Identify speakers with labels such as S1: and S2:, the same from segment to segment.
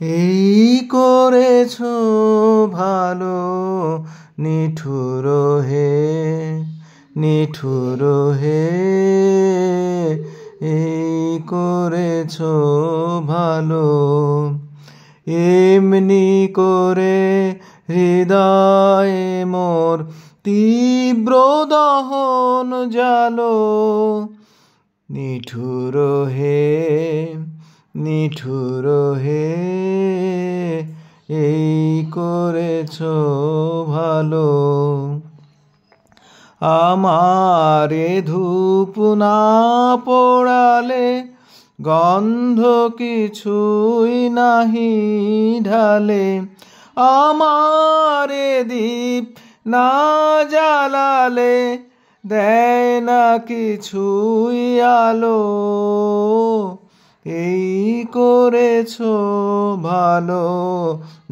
S1: এই করেছো ভালো নিঠুর হে, নিঠুর হে, এই করেছো ভালো। এমনি করে হৃদয়ে মোর তীব্র দহন জালো, নিঠুর হে, নিঠুর হে, এই করেছো ভালো। আমারে ধূপ না পোড়ালে গন্ধ কিছুই নাহি ঢালে, আমারে দীপ না জ্বালালে দেয় না কিছুই আলো, এই করেছো ভালো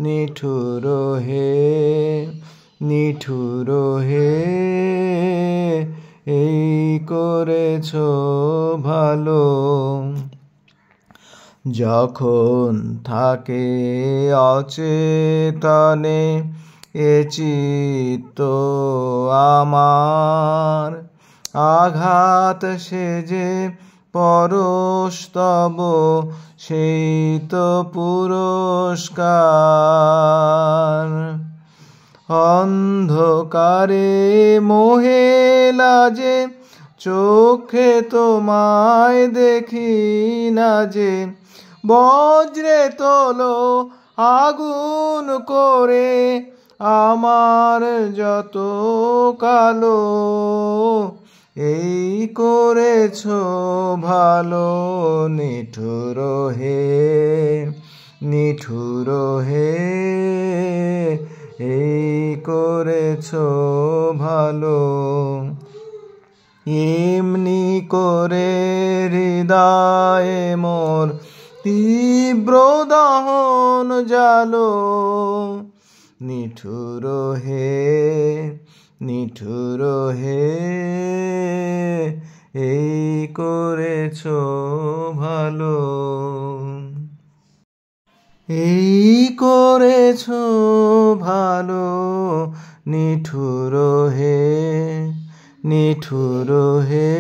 S1: নিঠুর হে, নিঠুর হে, এই করেছো ভালো। যখন থাকে অচেতনে এ চিত্ত আমার, আঘাত সেজে পরশ তব সেই তো পুরস্কার। অন্ধকারে মোহে লাজে চোখে তোমায় দেখি না যে, বজ্রে তোলো আগুন করে আমার যত কালো, এই করেছো ভালো নিঠুর হে, নিঠুর হে, এই করেছো ভালো। এমনি করে হৃদয়ে মোর তীব্র দহন জালো, নিঠুর হে, নিঠুর হে, এই করেছো ভালো। এই করেছো ভালো নিঠুর হে, নিঠুর হে,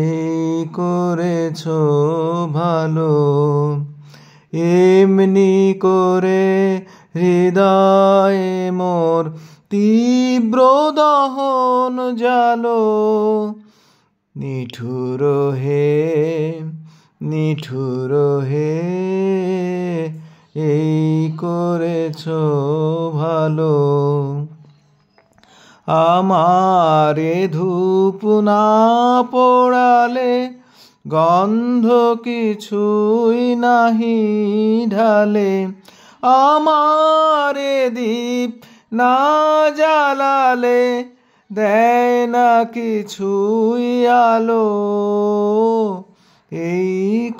S1: এই করেছো ভালো। এমনি করে হৃদয়ে মোর তীব্র দহন জালো, নিঠুর হে, নিঠুর হে, এই করেছো ভালো। আমারে ধূপ না পোড়ালে গন্ধ কিছুই নাহি ঢালে, আমারে দীপ না জ্বালালে দেয় না কিছুই আলো, এই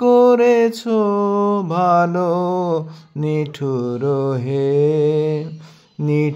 S1: করেছো ভালো নিঠুর হে, নিঠুর।